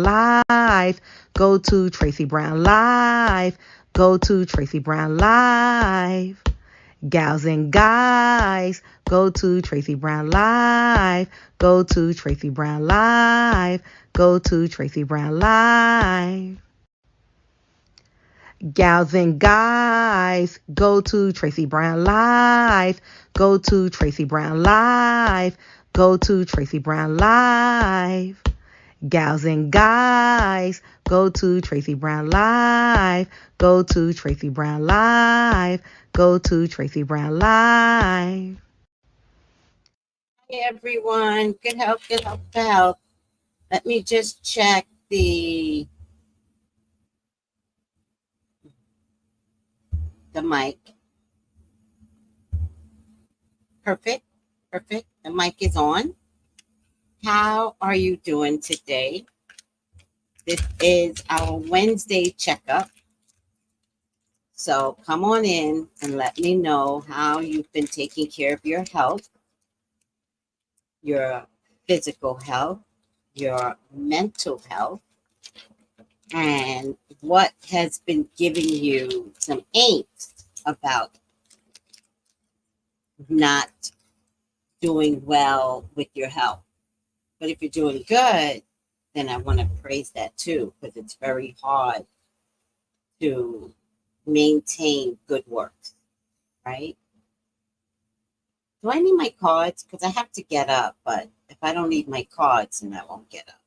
Brown Live. Go to Tracy Brown Live. Go to Tracy Brown Live. Gals and guys, go to Tracy Brown Live. Go to Tracy Brown Live. Go to Tracy Brown Live. Gals and guys, go to Tracy Brown Live. Go to Tracy Brown Live. Go to Tracy Brown Live. Gals and guys, go to Tracy Brown Live. Go to Tracy Brown Live. Go to Tracy Brown Live. Hey everyone, good health, good health, good health. Let me just check the mic. Perfect. The mic is on. How are you doing today? This is our Wednesday checkup. So come on in and let me know how you've been taking care of your health, your physical health, your mental health, and what has been giving you some angst about not doing well with your health. But if you're doing good, then I want to praise that too, because it's very hard to maintain good work, right? Do I need my cards? Because I have to get up, but if I don't need my cards, then I won't get up.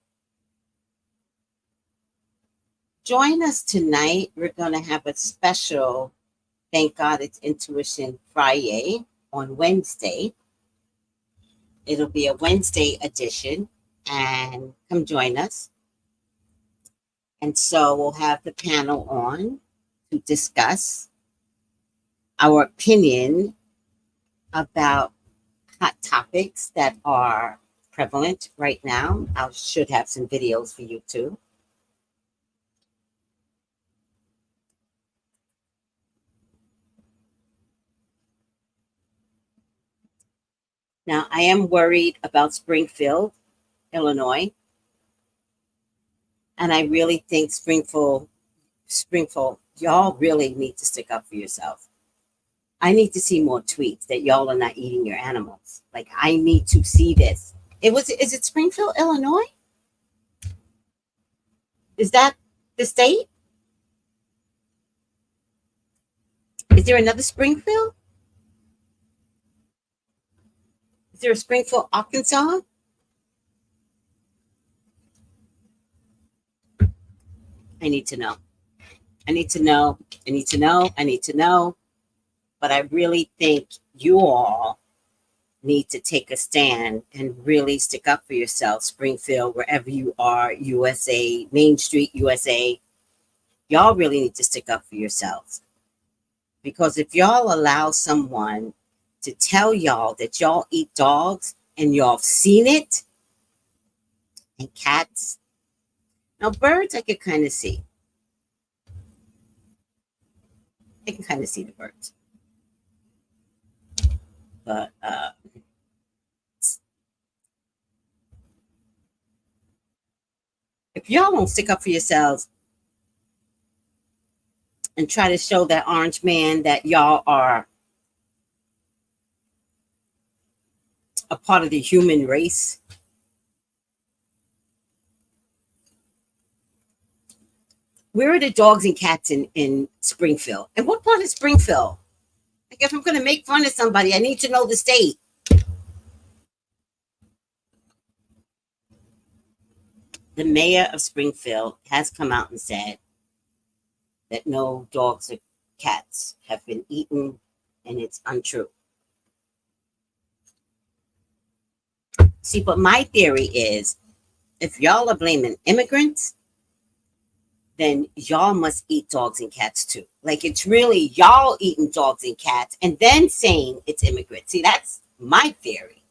Join us tonight. We're going to have a special, thank God it's Intuition Friday on Wednesday. It'll be a Wednesday edition, and come join us. And so we'll have the panel on to discuss our opinion about hot topics that are prevalent right now. I should have some videos for you too. Now, I am worried about Springfield, Illinois. And I really think Springfield, y'all really need to stick up for yourself. I need to see more tweets that y'all are not eating your animals. Like, I need to see this. Is it Springfield, Illinois? Is that the state? Is there another Springfield? Is there a Springfield, Arkansas? I need to know. But I really think you all need to take a stand and really stick up for yourself. Springfield, wherever you are, USA, Main Street, USA. Y'all really need to stick up for yourselves. Because if y'all allow someone to tell y'all that y'all eat dogs and y'all seen it, and cats, now birds I could kind of see. I can kind of see the birds. But if y'all don't stick up for yourselves and try to show that orange man that y'all are a part of the human race, where are the dogs and cats in Springfield? And what part of Springfield? Like, if I'm going to make fun of somebody, I need to know the state. The mayor of Springfield has come out and said that no dogs or cats have been eaten, and it's untrue. See, but my theory is, if y'all are blaming immigrants, then y'all must eat dogs and cats too. Like, it's really y'all eating dogs and cats and then saying it's immigrants. See, that's my theory.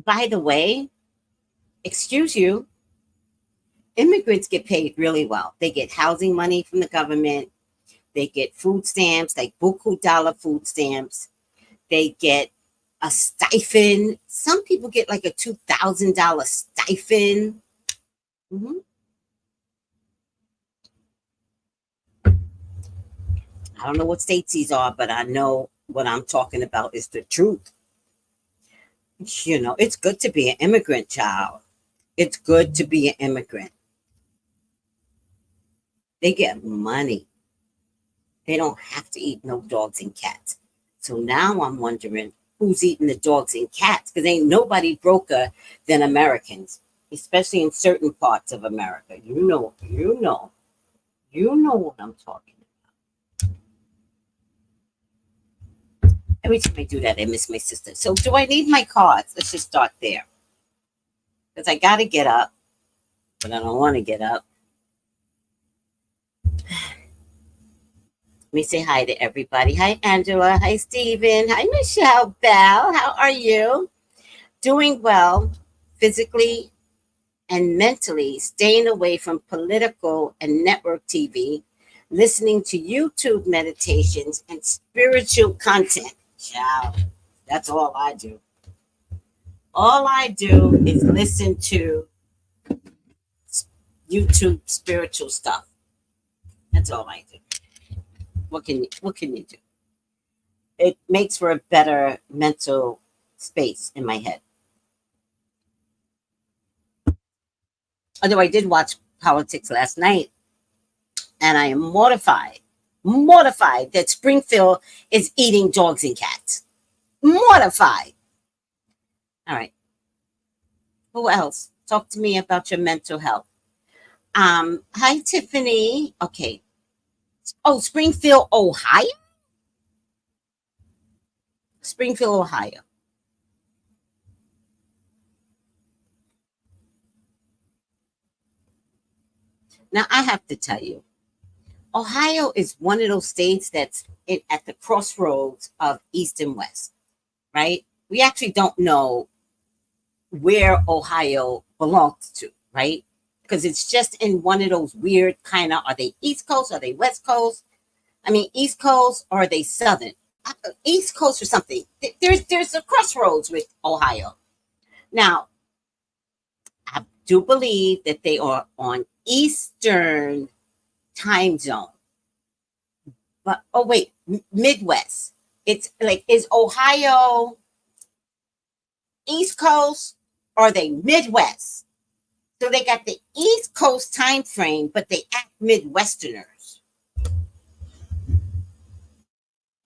By the way, excuse you, immigrants get paid really well. They get housing money from the government. They get food stamps, like buku dollar food stamps. They get a stipend. Some people get like a $2,000 stipend. Mm-hmm. I don't know what states these are, but I know what I'm talking about is the truth. It's good to be an immigrant, child. It's good to be an immigrant. They get money. They don't have to eat no dogs and cats. So now I'm wondering who's eating the dogs and cats, because ain't nobody broker than Americans, especially in certain parts of America. You know what I'm talking about. Every time I do that, I miss my sister. So do I need my cards? Let's just start there. Because I got to get up, but I don't want to get up. Let me say hi to everybody. Hi, Angela. Hi, Stephen. Hi, Michelle Bell. How are you? Doing well, physically and mentally, staying away from political and network TV, listening to YouTube meditations and spiritual content. Ciao. That's all I do. All I do is listen to YouTube spiritual stuff. That's all I do. What can you do? It makes for a better mental space in my head. Although I did watch politics last night, and I am mortified that Springfield is eating dogs and cats. Mortified. All right. Who else? Talk to me about your mental health. Hi, Tiffany. Okay. Oh, Springfield, Ohio? Springfield, Ohio. Now, I have to tell you, Ohio is one of those states that's at the crossroads of East and West, right? We actually don't know where Ohio belongs to, right? Because it's just in one of those weird kind of, are they East Coast? Are they West Coast? I mean, East Coast, or are they Southern? East Coast or something. There's a crossroads with Ohio. Now, I do believe that they are on Eastern time zone. But, oh, wait, Midwest. It's like, is Ohio East Coast, or are they Midwest? So they got the East Coast time frame, but they act Midwesterners.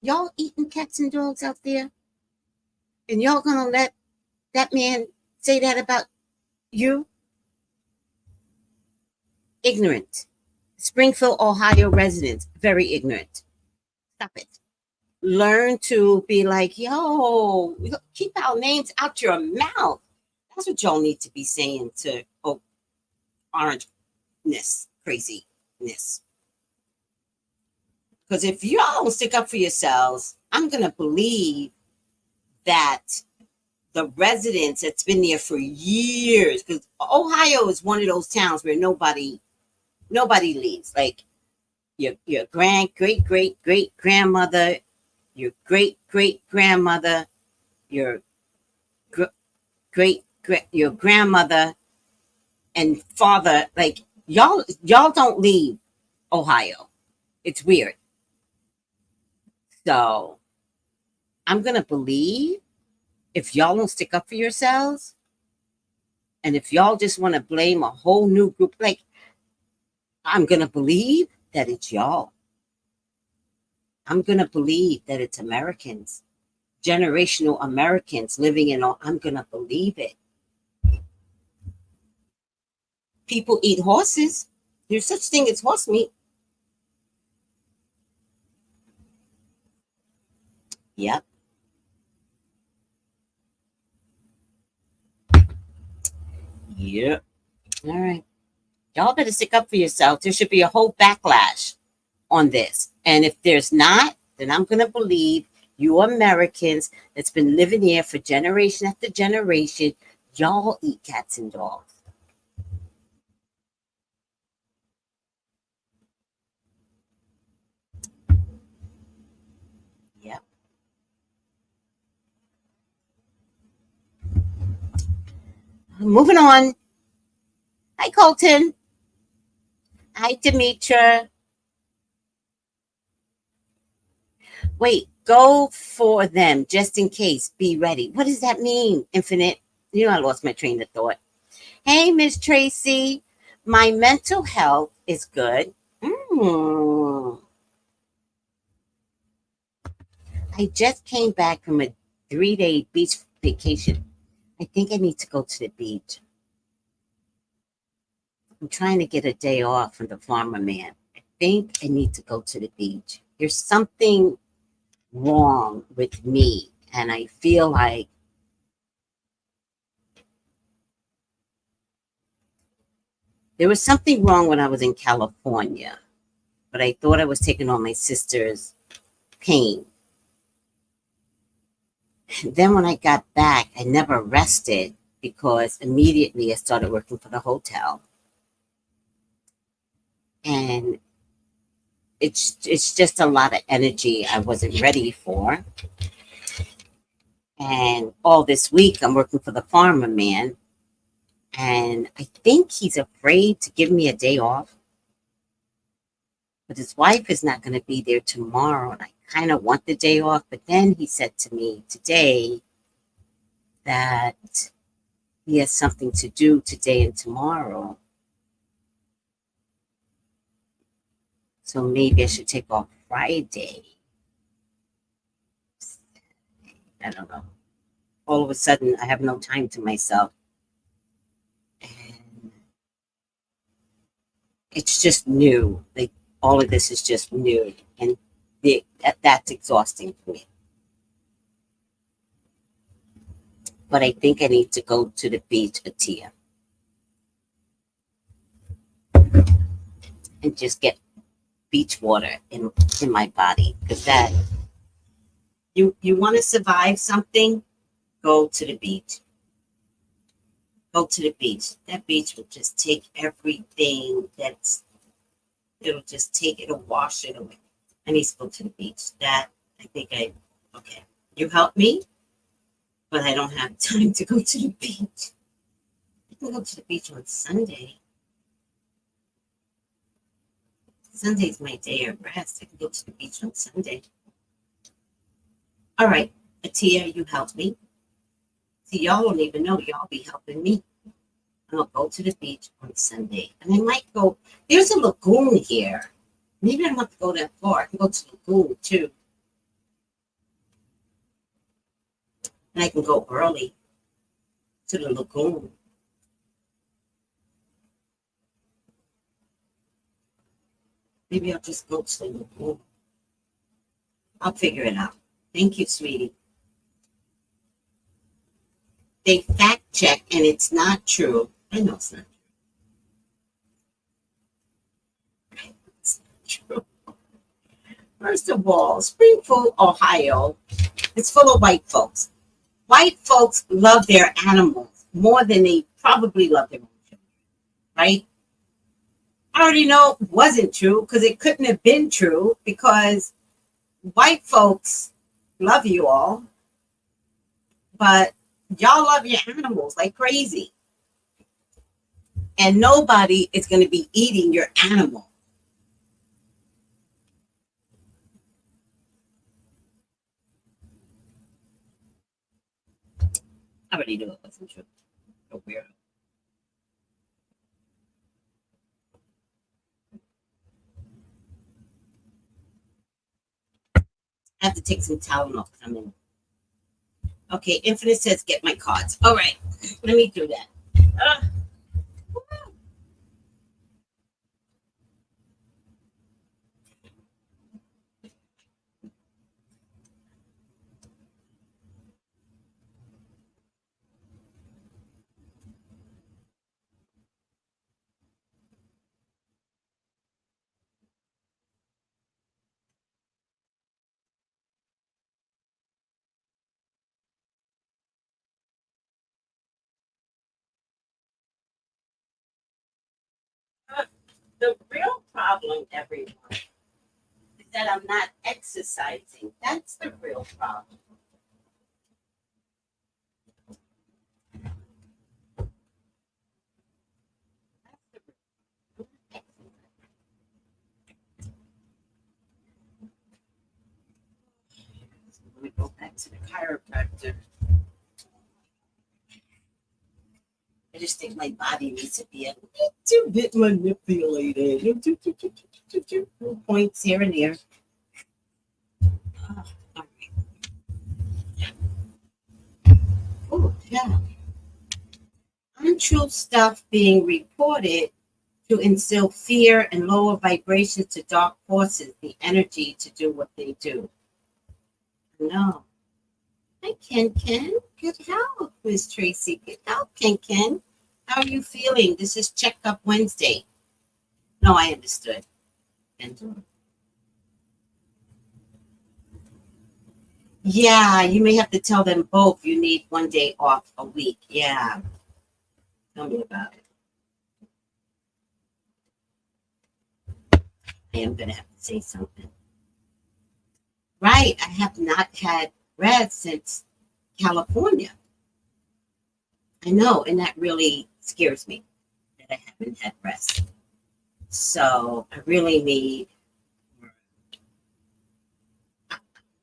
Y'all eating cats and dogs out there? And y'all gonna let that man say that about you? Ignorant. Springfield, Ohio residents, very ignorant. Stop it. Learn to be like, yo, keep our names out your mouth. That's what y'all need to be saying to orangeness, craziness. Because if y'all don't stick up for yourselves, I'm going to believe that the residents that's been there for years, because Ohio is one of those towns where nobody leaves. Like your great grandmother, your great grandmother, your your grandmother and father, like y'all don't leave Ohio. It's weird. So I'm gonna believe if y'all don't stick up for yourselves, and if y'all just want to blame a whole new group, like I'm gonna believe that it's y'all. I'm gonna believe that it's Americans, generational Americans living in all. I'm gonna believe it. People eat horses. There's such thing as horse meat. Yep. Yep. All right. Y'all better stick up for yourself. There should be a whole backlash on this. And if there's not, then I'm going to believe you Americans that's been living here for generation after generation, y'all eat cats and dogs. Yep. Moving on. Hi, Colton. Hi, Demetra. Wait, go for them just in case. Be ready. What does that mean, Infinite? You know, I lost my train of thought. Hey, Miss Tracy. My mental health is good. I just came back from a 3-day beach vacation. I think I need to go to the beach. I'm trying to get a day off from the farmer man. I think I need to go to the beach. There's something wrong with me, and I feel like there was something wrong when I was in California, but I thought I was taking on my sister's pain. Then when I got back, I never rested because immediately I started working for the hotel. And it's just a lot of energy I wasn't ready for. And all this week I'm working for the farmer man, and I think he's afraid to give me a day off. But his wife is not going to be there tomorrow, and I kind of want the day off. But then he said to me today that he has something to do today and tomorrow. So maybe I should take off Friday. I don't know. All of a sudden, I have no time to myself. And it's just new. Like, all of this is just new. And that's exhausting for me. But I think I need to go to the beach, Atia, and just get beach water in my body. Because that, you want to survive something, go to the beach. Go to the beach. That beach will just take everything it'll just take it or wash it away. I need to go to the beach. Okay. You help me, but I don't have time to go to the beach. I can go to the beach on Sunday. Sunday's my day of rest. I can go to the beach on Sunday. All right, Atia, you help me. See, y'all don't even know. Y'all be helping me. I'll go to the beach on Sunday. And I might go. There's a lagoon here. Maybe I don't have to go that far. I can go to the lagoon too. And I can go early to the lagoon. Maybe I'll just go to the lagoon. I'll figure it out. Thank you, sweetie. They fact check and it's not true. I know it's not true. It's not true. First of all, Springfield, Ohio, it's full of white folks. White folks love their animals more than they probably love their own children, right? I already know it wasn't true because it couldn't have been true because white folks love you all, but y'all love your animals like crazy. And nobody is going to be eating your animal. I already knew it wasn't true. So weird. I have to take some Tylenol because I'm in. Okay, Infinite says get my cards. All right, let me do that. The real problem, everyone, is that I'm not exercising. That's the real problem. went to the chiropractor. I just think my body needs to be a little bit manipulated. Little points here and there. All right. Oh, yeah. Untrue stuff being reported to instill fear and lower vibrations to dark forces, the energy to do what they do. No. Hi, Ken. Good help, Miss Tracy. Good help, Ken. How are you feeling? This is Checkup Wednesday. No, I understood. Yeah, you may have to tell them both you need 1 day off a week. Yeah. Tell me about it. I am going to have to say something. Right. I have not had rest since California. I know, and that really scares me that I haven't had rest. So I really need,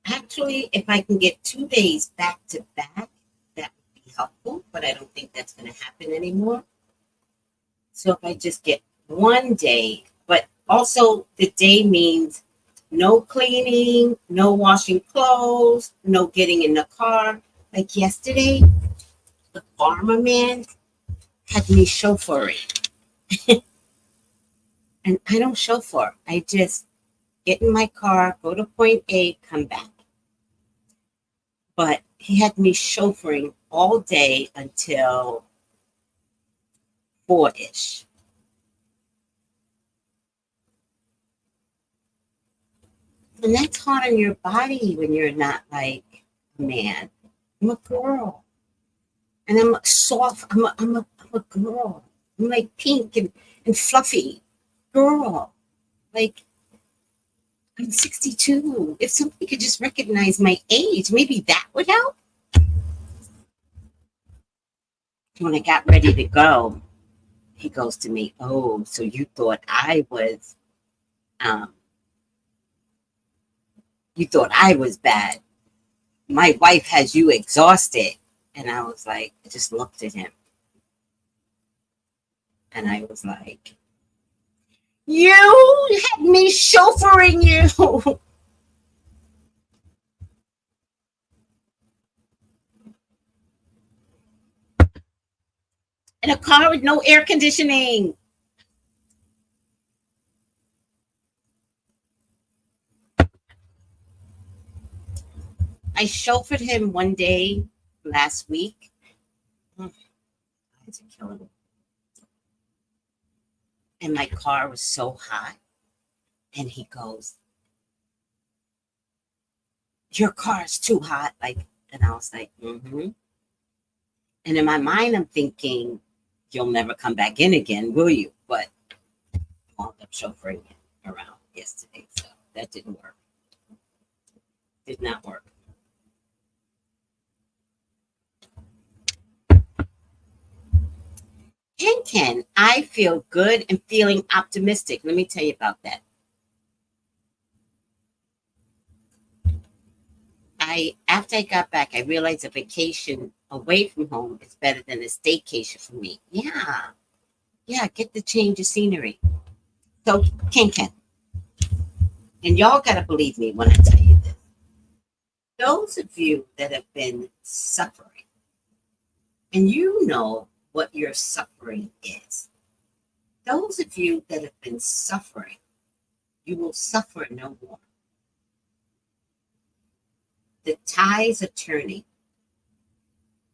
actually, if I can get 2 days back to back, that would be helpful, but I don't think that's going to happen anymore. So if I just get 1 day, but also the day means no cleaning, no washing clothes, no getting in the car. Like yesterday, the farmer man had me chauffeuring. And I don't chauffeur. I just get in my car, go to point A, come back. But he had me chauffeuring all day until 4-ish. And that's hard on your body when you're not like a man. I'm a girl. And I'm soft. I'm a girl. I'm like pink and fluffy. Girl. Like, I'm 62. If somebody could just recognize my age, maybe that would help. When I got ready to go, he goes to me, "Oh, so you thought I was bad. My wife has you exhausted." And I was like, I just looked at him. And I was like, "You had me chauffeuring you." In a car with no air conditioning. I chauffeured him 1 day last week. I had to kill him. And my car was so hot. And he goes, "Your car is too hot." And I was like, mm-hmm. And in my mind, I'm thinking, you'll never come back in again, will you? But I wound up chauffeuring him around yesterday. So that didn't work. Did not work. Ken, I feel good and feeling optimistic. Let me tell you about that. After I got back, I realized a vacation away from home is better than a staycation for me. Yeah, get the change of scenery. So, Ken, and y'all gotta believe me when I tell you this. Those of you that have been suffering, and you know what your suffering is. Those of you that have been suffering, you will suffer no more. The tides are turning.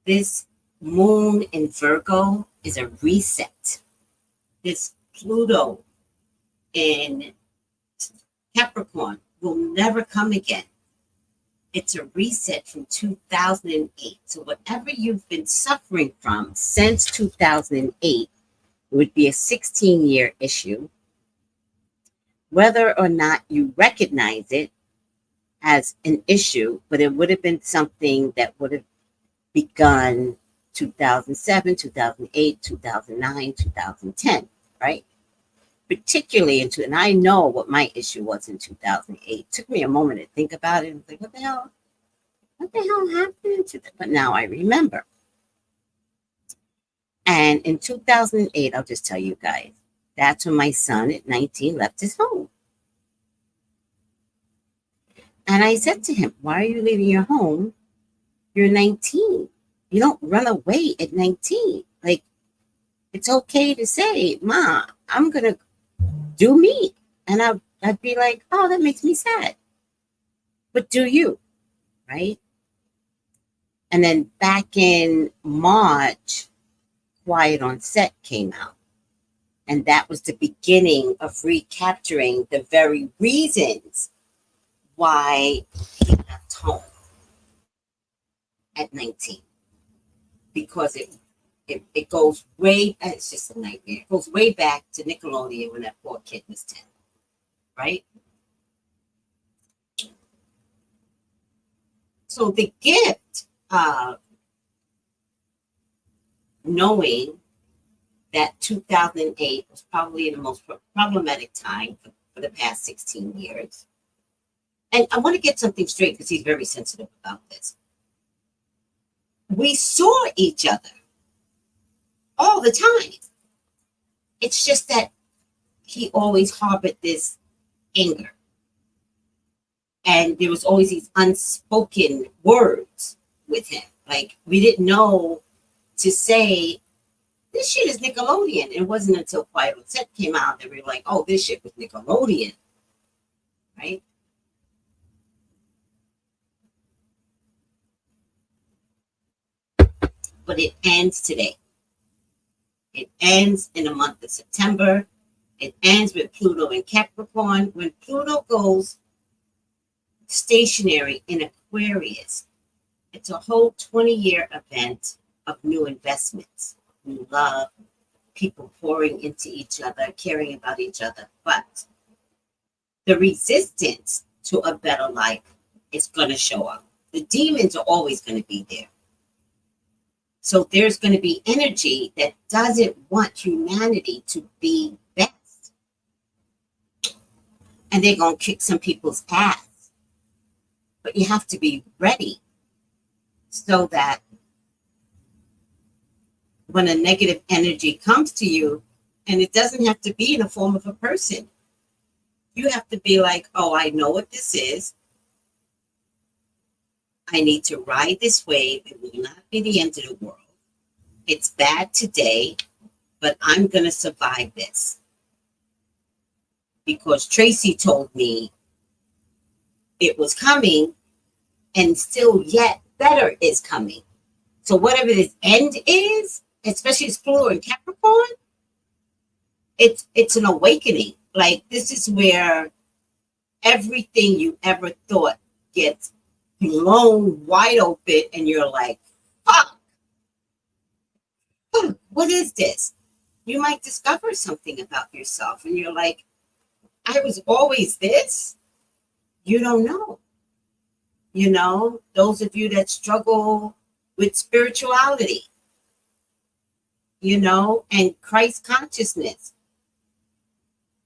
This moon in Virgo is a reset. This Pluto in Capricorn will never come again. It's a reset from 2008. So whatever you've been suffering from since 2008 would be a 16-year issue. Whether or not you recognize it as an issue, but it would have been something that would have begun 2007, 2008, 2009, 2010, right? Particularly and I know what my issue was in 2008. It took me a moment to think about it and think, what the hell? What the hell happened to them? But now I remember. And in 2008, I'll just tell you guys, that's when my son at 19 left his home. And I said to him, why are you leaving your home? You're 19. You don't run away at 19. Like, it's okay to say, Ma, I'm going to do me. And I'd be like, oh, that makes me sad. But do you, right? And then back in March, Quiet on Set came out. And that was the beginning of recapturing the very reasons why he left home at 19. Because it goes way, it's just a nightmare. It goes way back to Nickelodeon when that poor kid was 10, right? So the gift of knowing that 2008 was probably the most problematic time for the past 16 years. And I want to get something straight because he's very sensitive about this. We saw each other all the time. It's just that he always harbored this anger. And there was always these unspoken words with him. Like, we didn't know to say, this shit is Nickelodeon. It wasn't until Quiet on Set came out that we were like, oh, this shit was Nickelodeon. Right? But it ends today. It ends in the month of September. It ends with Pluto in Capricorn. When Pluto goes stationary in Aquarius, it's a whole 20-year event of new investments, new love, people pouring into each other, caring about each other. But the resistance to a better life is going to show up. The demons are always going to be there. So there's going to be energy that doesn't want humanity to be best. And they're going to kick some people's ass. But you have to be ready so that when a negative energy comes to you, and it doesn't have to be in the form of a person, you have to be like, oh, I know what this is. I need to ride this wave. It will not be the end of the world. It's bad today, but I'm going to survive this. Because Tracy told me it was coming, and still yet better is coming. So whatever this end is, especially it's Pluto and Capricorn, it's an awakening. Like, this is where everything you ever thought gets blown wide open, and you're like, fuck, what is this? You might discover something about yourself, and you're like, I was always this. You don't know. You know, those of you that struggle with spirituality, you know, and Christ consciousness,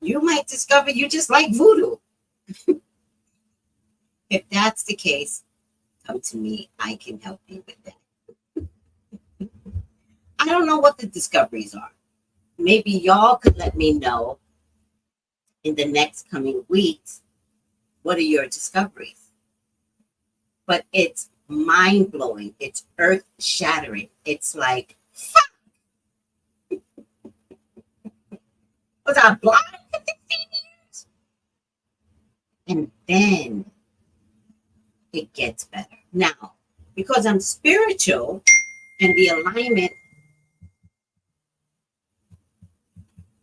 you might discover you just like voodoo. If that's the case, come to me. I can help you with that. I don't know what the discoveries are. Maybe y'all could let me know in the next coming weeks, what are your discoveries? But it's mind-blowing. It's earth-shattering. It's like, fuck! Was I blind for 16 years? And then it gets better. Now, because I'm spiritual and the alignment,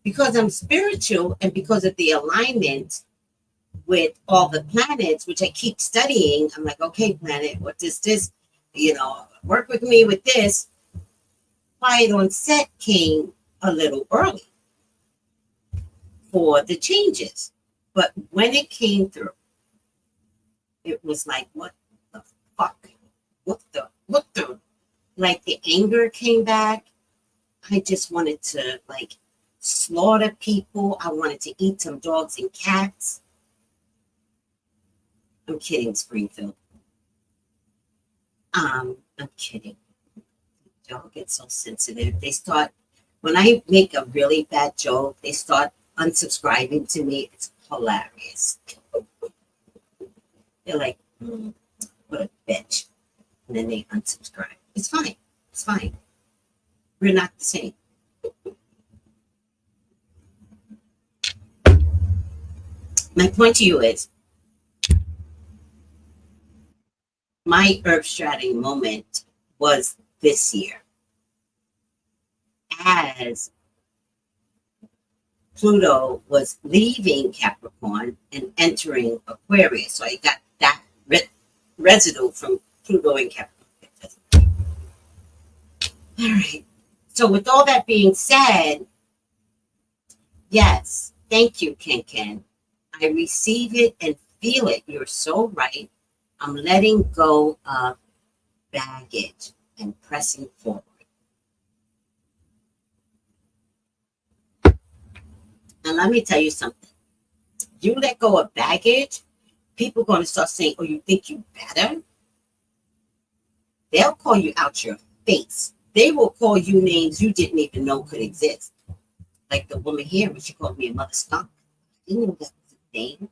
because I'm spiritual and because of the alignment with all the planets, which I keep studying, I'm like, okay, planet, what is this? You know, work with me with this. Quiet on Set came a little early for the changes. But when it came through, it was like, what the fuck? What the, like the anger came back. I just wanted to like slaughter people. I wanted to eat some dogs and cats. I'm kidding, Springfield. I'm kidding. Y'all get so sensitive. They start, when I make a really bad joke, they start unsubscribing to me. It's hilarious. They're like, what a bitch. And then they unsubscribe. It's fine. It's fine. We're not the same. My point to you is, my earth strategy moment was this year as Pluto was leaving Capricorn and entering Aquarius. So I got that residue from Pluto and Capricorn. All right. So with all that being said, yes, thank you, Ken. I receive it and feel it. You're so right. I'm letting go of baggage and pressing forward. And let me tell you something. You let go of baggage, people are going to start saying, oh, you think you better? They'll call you out your face. They will call you names you didn't even know could exist. Like the woman here, when she called me a mother skunk. I didn't know that was a name.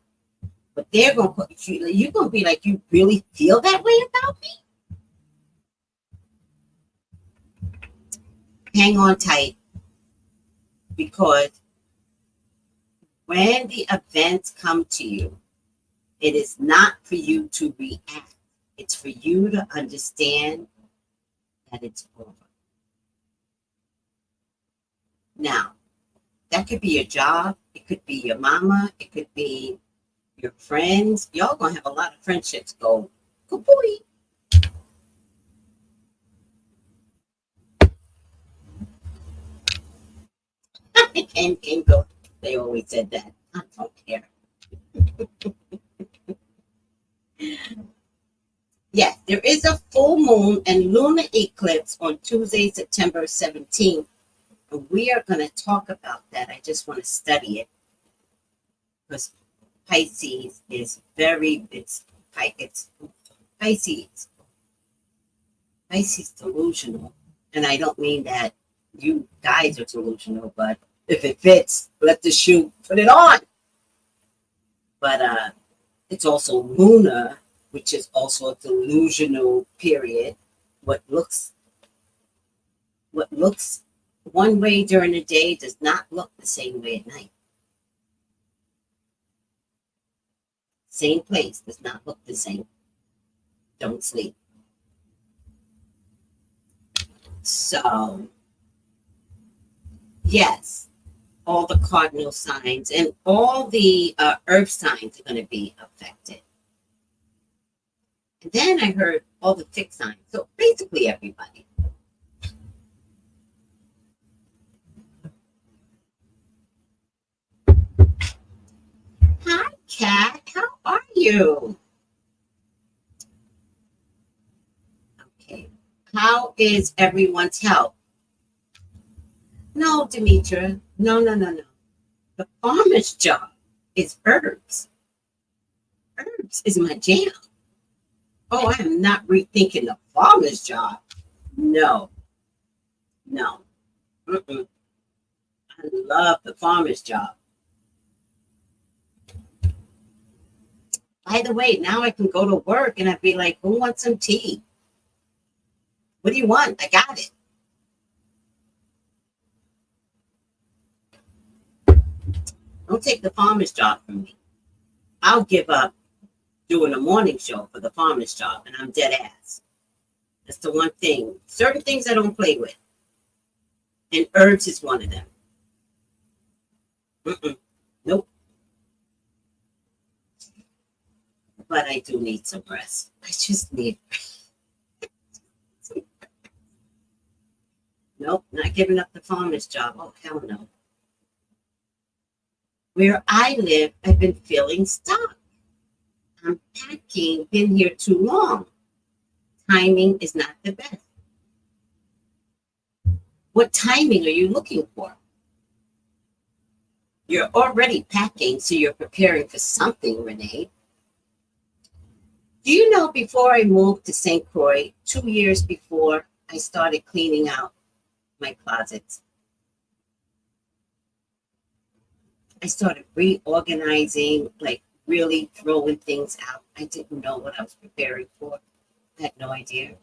But they're going to call you, you're going to be like, you really feel that way about me? Hang on tight, because when the events come to you, it is not for you to react. It's for you to understand that it's over. Now, that could be your job. It could be your mama. It could be your friends. Y'all going to have a lot of friendships go, good boy. Can't go. They always said that. I don't care. Yes, there is a full moon and lunar eclipse on Tuesday, September 17th. And we are going to talk about that. I just want to study it, because Pisces is it's Pisces. Pisces delusional. And I don't mean that you guys are delusional, but if it fits, let the shoe put it on. But it's also lunar, which is also a delusional period. What looks one way during the day does not look the same way at night. Same place does not look the same. Don't sleep. So, yes, all the cardinal signs and all the earth signs are going to be affected. And then I heard all the fixed signs. So basically everybody. Hi, Kat. How are you? Okay. How is everyone's health? No, Demetra. No. The farmer's job is herbs. Herbs is my jam. Oh, I am not rethinking the farmer's job. No. Mm-mm. I love the farmer's job. By the way, now I can go to work and I'd be like, who wants some tea? What do you want? I got it. Don't take the farmer's job from me. I'll give up doing a morning show for the farmer's job, and I'm dead ass. That's the one thing. Certain things I don't play with. And herbs is one of them. Nope. But I do need some rest. I just need Nope, not giving up the farmer's job. Oh, hell no. Where I live, I've been feeling stuck. I'm packing, been here too long. Timing is not the best. What timing are you looking for? You're already packing, so you're preparing for something, Renee. Do you know, before I moved to St. Croix, 2 years before, I started cleaning out my closets. I started reorganizing, like really throwing things out. I didn't know what I was preparing for. I had no idea.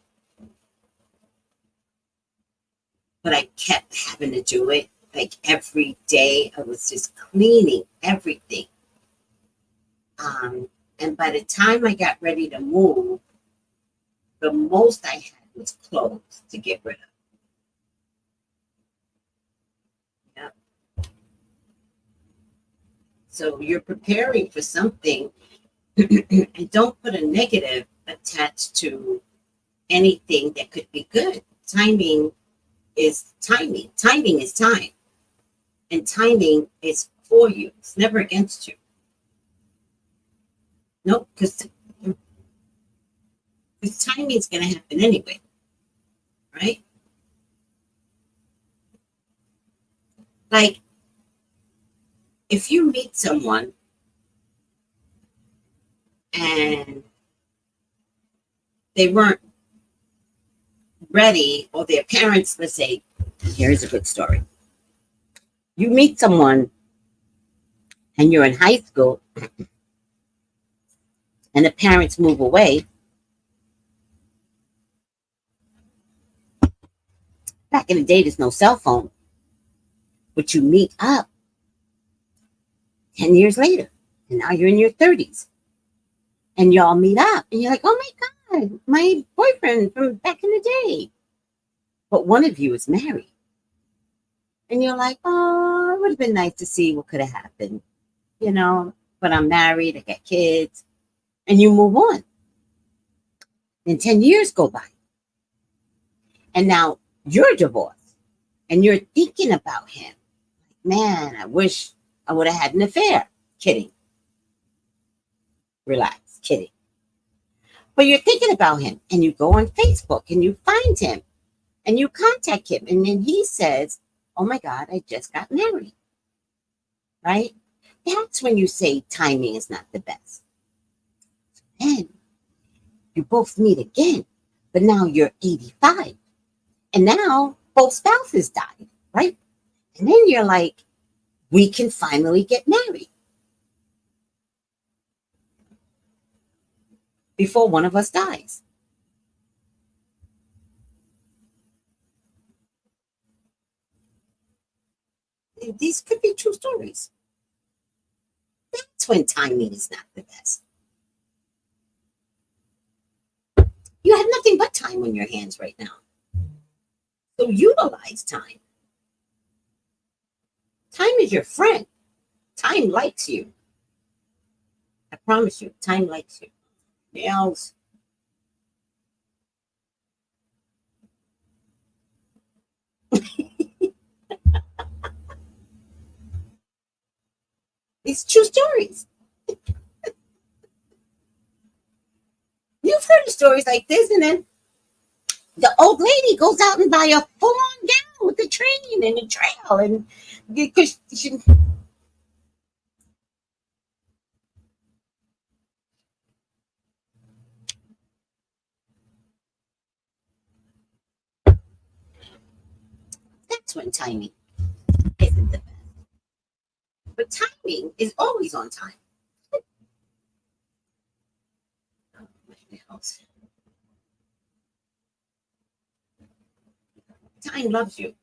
But I kept having to do it. Like every day, I was just cleaning everything. And by the time I got ready to move, the most I had was clothes to get rid of. Yeah. So you're preparing for something, and don't put a negative attached to anything that could be good. Timing is timing. Timing is time. And timing is for you. It's never against you. No, because timing is going to happen anyway, right? Like, if you meet someone and they weren't ready, or their parents, let's say, here's a good story. You meet someone and you're in high school and the parents move away. Back in the day, there's no cell phone, but you meet up 10 years later, and now you're in your 30s, and y'all meet up, and you're like, oh my God, my boyfriend from back in the day. But one of you is married, and you're like, oh, it would have been nice to see what could have happened, you know, but I'm married, I got kids, and you move on. And 10 years go by, and now you're divorced, and you're thinking about him. Man, I wish I would have had an affair. Kidding. Relax. Kidding. But you're thinking about him, and you go on Facebook and you find him and you contact him, and then he says, oh my God, I just got married. Right? That's when you say timing is not the best. Then you both meet again, but now you're 85, and now both spouses died, right? And then you're like, we can finally get married before one of us dies. These could be true stories. That's when timing is not the best. You have nothing but time on your hands right now. So utilize time. Time is your friend. Time likes you. I promise you, time likes you. Nails. These true stories. You've heard of stories like this, and then the old lady goes out and buy a full-on gown with the train and the trail, and because that's when timing isn't the best. But timing is always on time. Time loves you.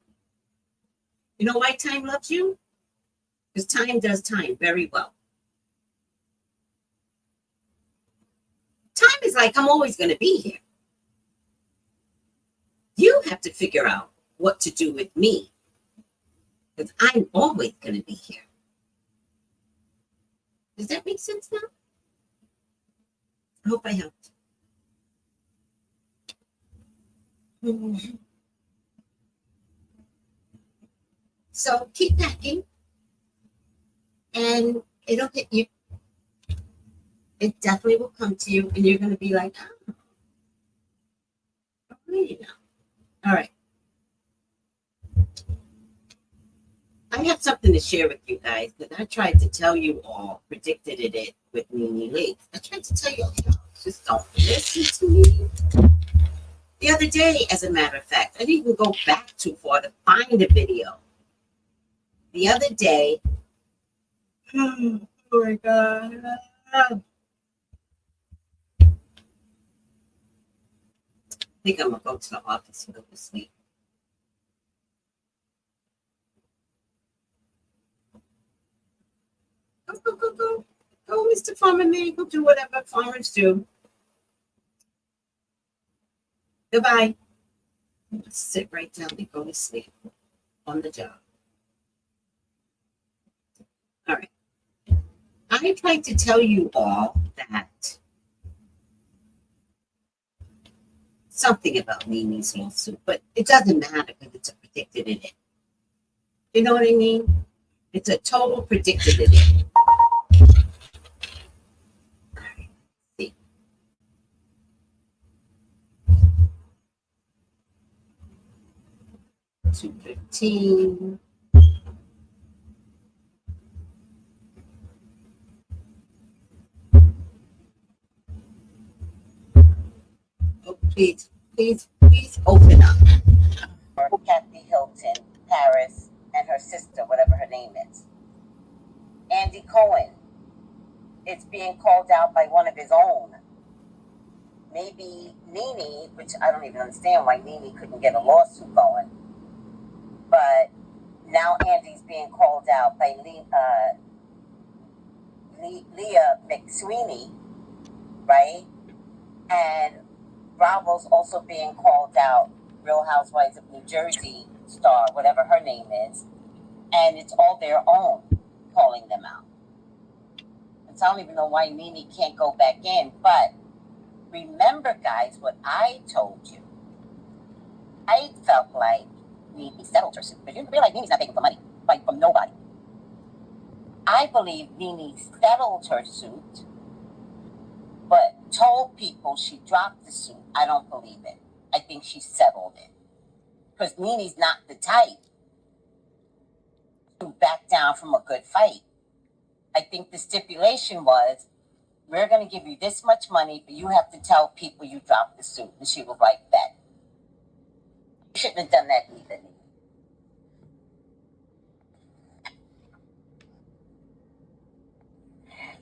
You know why time loves you? Because time does time very well. Time is like, I'm always going to be here. You have to figure out what to do with me, because I'm always going to be here. Does that make sense now? I hope I helped. So keep packing, and it'll hit you. It definitely will come to you, and you're going to be like, oh, you know. All right. I have something to share with you guys, because I tried to tell you all, predicted it with NeNe Leakes. I tried to tell you all. just don't listen to me. The other day, as a matter of fact, I didn't even go back too far to find the video. The other day, oh my God. I think I'm going to go to the office and go to sleep. Go. Go, Mr. Farmer Man. Go do whatever farmers do. Goodbye. Just sit right down and go to sleep on the job. All right. I'd like to tell you all that something about NeNe's lawsuit, but it doesn't matter because it's a predicted in it. You know what I mean? It's a total predicted in it. All right. See. 215. Oh, please open up. Kathy Hilton, Paris, and her sister, whatever her name is. Andy Cohen. It's being called out by one of his own. Maybe NeNe, which I don't even understand why NeNe couldn't get a lawsuit going. But now Andy's being called out by Leah McSweeney, right? And Bravo's also being called out, Real Housewives of New Jersey star, whatever her name is. And it's all their own calling them out. And so I don't even know why NeNe can't go back in. But remember, guys, what I told you. I felt like NeNe settled her suit. But you realize NeNe's not begging for money from nobody. I believe NeNe settled her suit, but told people she dropped the suit. I don't believe it. I think she settled it. Because NeNe's not the type to back down from a good fight. I think the stipulation was, we're going to give you this much money, but you have to tell people you dropped the suit. And she was like, bet. You shouldn't have done that either.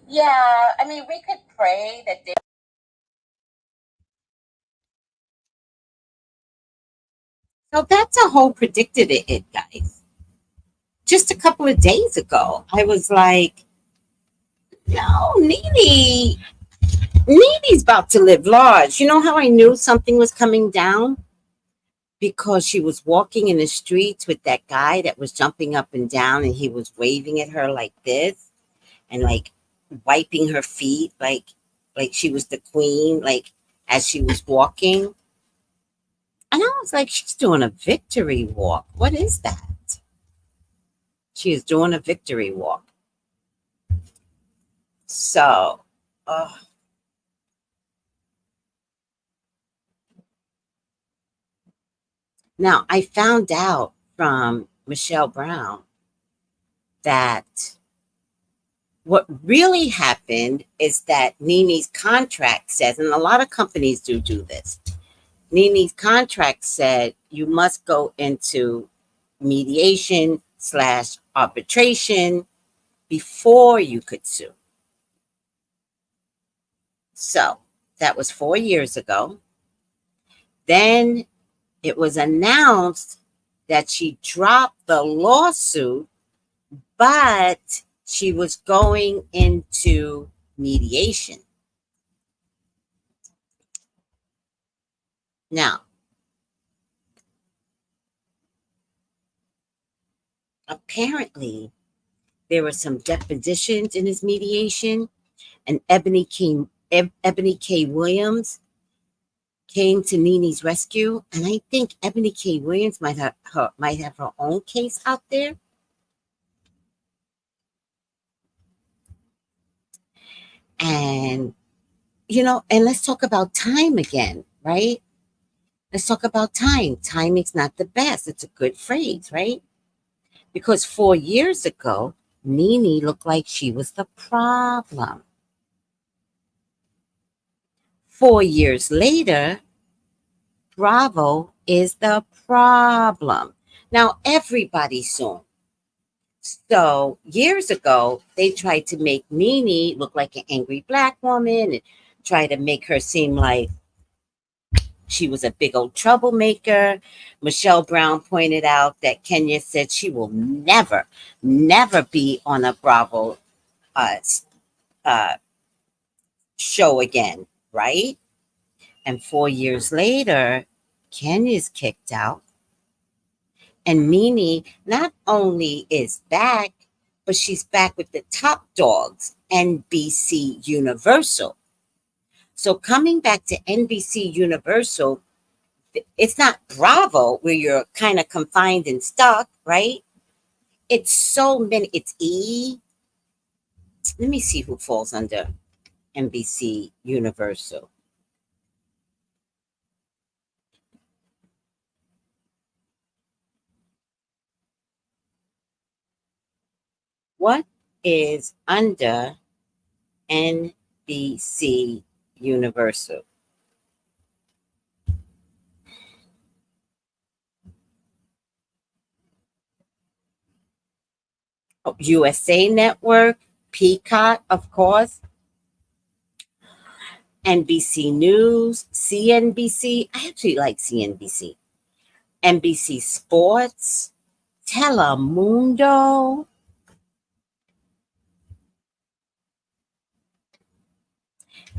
Yeah, I mean, we could pray that they... So that's a whole predicted it, guys. Just a couple of days ago, I was like, no, NeNe's about to live large. You know how I knew something was coming down? Because she was walking in the streets with that guy that was jumping up and down, and he was waving at her like this and like wiping her feet like she was the queen, like as she was walking. And I was like, she's doing a victory walk. What is that? She is doing a victory walk. So, now I found out from Michelle Brown that what really happened is that NeNe's contract says, and a lot of companies do this, NeNe's contract said you must go into mediation / arbitration before you could sue. So that was 4 years ago. Then it was announced that she dropped the lawsuit, but she was going into mediation. Now, apparently, there were some depositions in his mediation, and Ebony K. Williams came to NeNe's rescue, and I think Ebony K. Williams might have her own case out there. And and let's talk about time again, right? Let's talk about time. Timing's not the best. It's a good phrase, right? Because 4 years ago, NeNe looked like she was the problem. 4 years later, Bravo is the problem. Now everybody saw him. So years ago, they tried to make NeNe look like an angry black woman and try to make her seem like she was a big old troublemaker. Michelle Brown pointed out that Kenya said she will never, never be on a Bravo uh, uh, show again, right? And 4 years later, Kenya's kicked out. And NeNe not only is back, but she's back with the top dogs, NBC Universal. So coming back to NBC Universal, it's not Bravo where you're kind of confined and stuck, right? It's so many. It's E. Let me see who falls under NBC Universal. What is under NBC Universal? Oh, USA Network, Peacock, of course, NBC News, CNBC. I actually like CNBC. NBC Sports, Telemundo,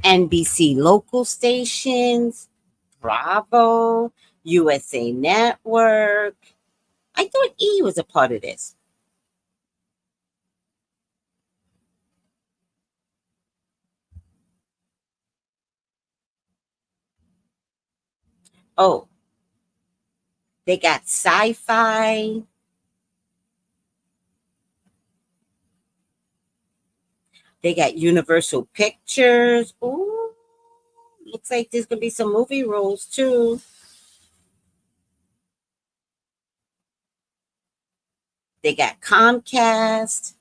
NBC local stations, Bravo, USA Network. I thought E was a part of this. Oh, they got Sci-Fi. They got Universal Pictures. Ooh, looks like there's gonna be some movie roles too. They got Comcast.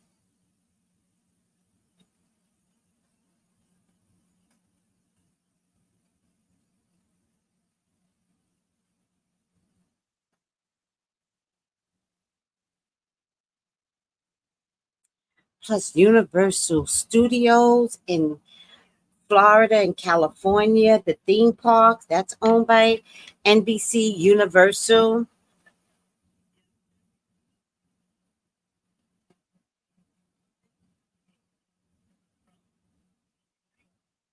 Plus Universal Studios in Florida and California, the theme parks, that's owned by NBC Universal.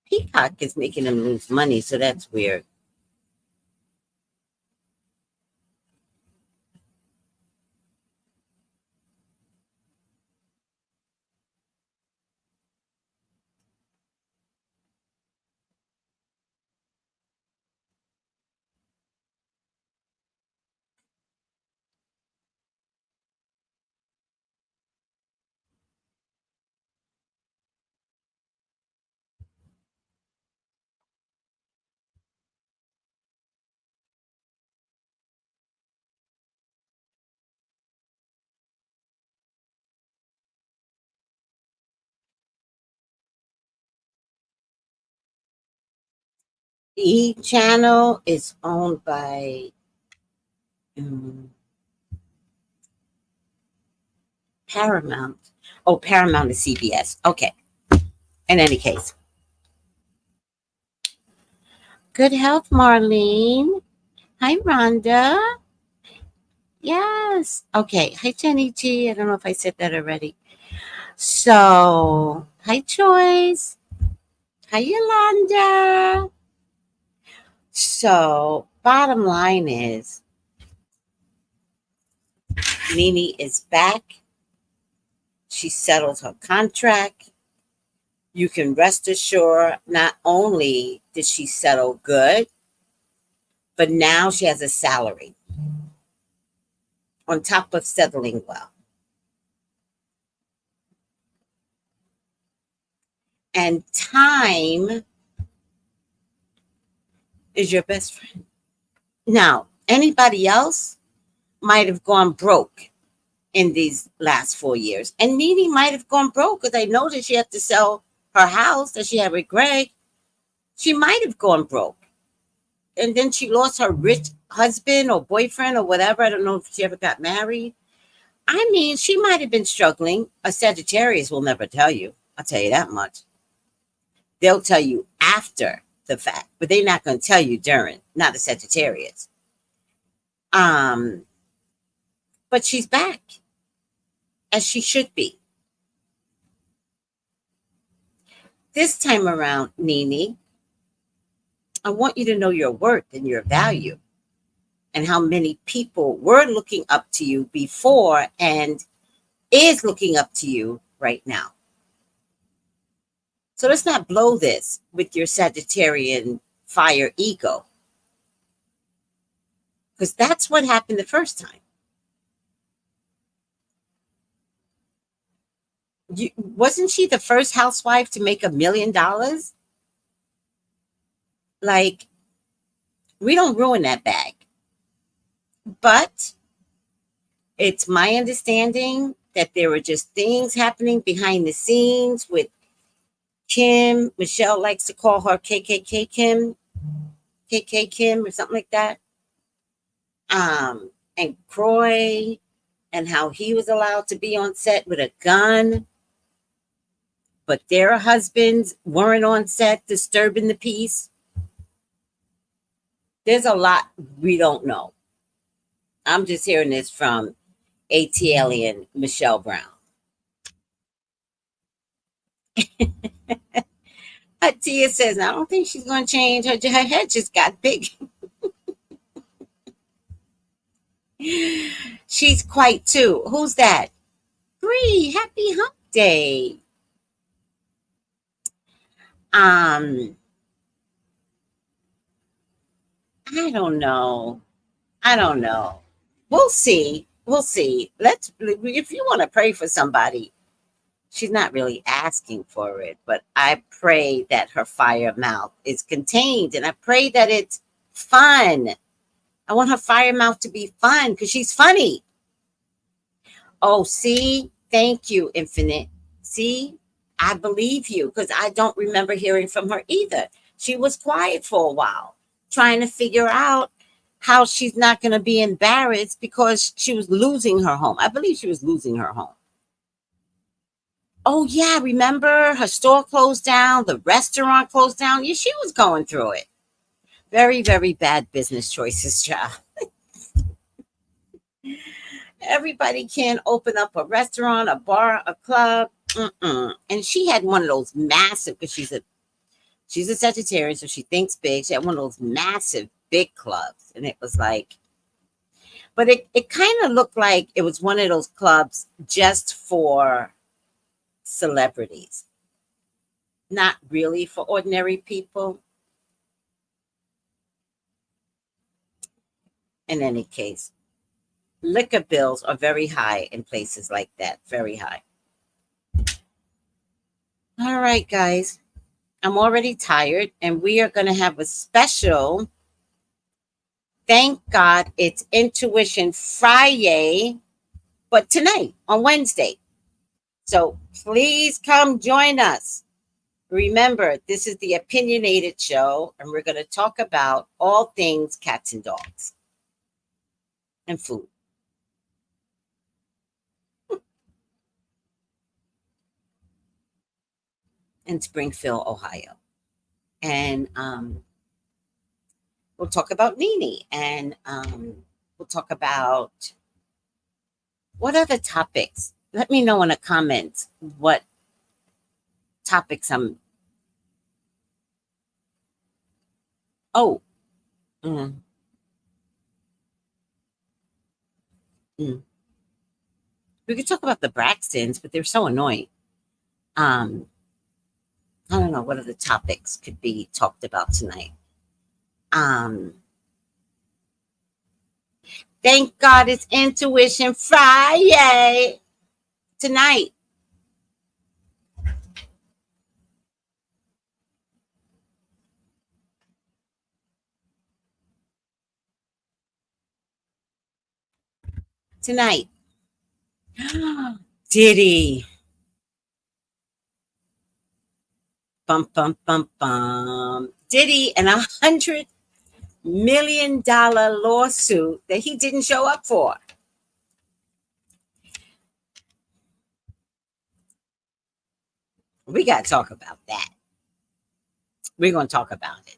Peacock is making them lose money, so that's weird. E channel is owned by um, Paramount. Oh, Paramount is CBS. Okay. In any case, good health, Marlene. Hi, Rhonda. Yes. Okay. Hi, Jenny G. I don't know if I said that already. So, hi, Choice. Hi, Yolanda. So, bottom line is NeNe is back. She settled her contract. You can rest assured, not only did she settle good, but now she has a salary on top of settling well. And time is your best friend. Now, anybody else might have gone broke in these last 4 years. And NeNe might have gone broke because I know that she had to sell her house that she had with Greg. She might have gone broke. And then she lost her rich husband or boyfriend or whatever. I don't know if she ever got married. I mean, she might have been struggling. A Sagittarius will never tell you. I'll tell you that much. They'll tell you after the fact, but they're not going to tell you during. Not a Sagittarius. But she's back, as she should be. This time around, NeNe, I want you to know your worth and your value, and how many people were looking up to you before and is looking up to you right now. So let's not blow this with your Sagittarian fire ego, because that's what happened the first time. Wasn't she the first housewife to make $1 million? Like, we don't ruin that bag. But it's my understanding that there were just things happening behind the scenes with Kim. Michelle likes to call her KKK Kim, KK Kim or something like that. And Croy, and how he was allowed to be on set with a gun, but their husbands weren't on set disturbing the peace. There's a lot we don't know. I'm just hearing this from ATLian Michelle Brown. Tia says, I don't think she's going to change. Her head just got big. She's quite too. Who's that? Bree, happy hump day. I don't know. We'll see. If you want to pray for somebody, she's not really asking for it, but I pray that her fire mouth is contained, and I pray that it's fun. I want her fire mouth to be fun because she's funny. Oh, see? Thank you, Infinite. See? I believe you, because I don't remember hearing from her either. She was quiet for a while, trying to figure out how she's not going to be embarrassed because she was losing her home. I believe she was losing her home. Oh, yeah. Remember, her store closed down. The restaurant closed down. Yeah, she was going through it. Very, very bad business choices, child. Everybody can open up a restaurant, a bar, a club. And she had one of those massive, because she's a Sagittarian, so she thinks big. She had one of those massive, big clubs. And it was like, but it kind of looked like it was one of those clubs just for celebrities, not really for ordinary people. In any case, liquor bills are very high in places like that, very high. All right, guys, I'm already tired, and we are going to have a special Thank God It's Intuition Friday, but tonight on Wednesday. So please come join us. Remember, this is the opinionated show, and we're going to talk about all things cats and dogs and food. In Springfield, Ohio. And we'll talk about NeNe, and we'll talk about what other topics. Let me know in the comments what topics I'm. Oh. We could talk about the Braxtons, but they're so annoying. I don't know what other topics could be talked about tonight. Thank God It's Intuition Friday tonight. Tonight. Diddy. Bum, bum, bum, bum. Diddy and $100 million lawsuit that he didn't show up for. We got to talk about that. We're going to talk about it.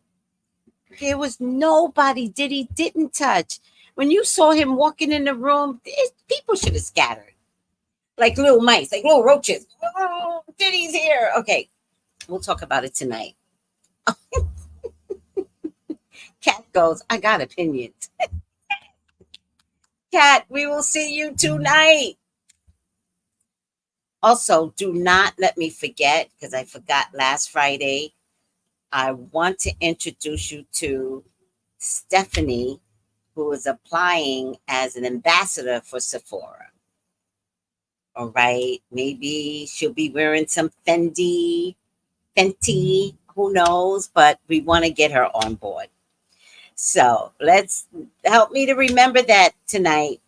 There was nobody Diddy didn't touch. When you saw him walking in the room, people should have scattered like little mice, like little roaches. Oh, Diddy's here. Okay, we'll talk about it tonight. Cat goes, I got opinions. Cat, we will see you tonight. Also, do not let me forget, because I forgot last Friday. I want to introduce you to Stephanie, who is applying as an ambassador for Sephora. All right. Maybe she'll be wearing some Fenty, who knows? But we want to get her on board. So let's help me to remember that tonight.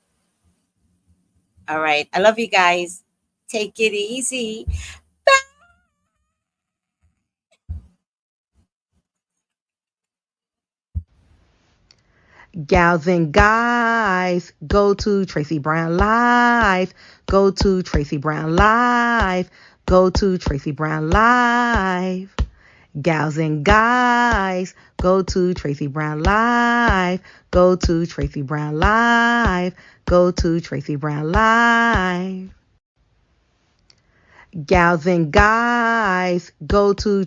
All right. I love you guys. Take it easy. Gals and guys, go to Tracy Brown Live. Go to Tracy Brown Live. Go to Tracy Brown Live. Gals and guys, go to Tracy Brown Live. Go to Tracy Brown Live. Go to Tracy Brown Live. Gals and guys, go to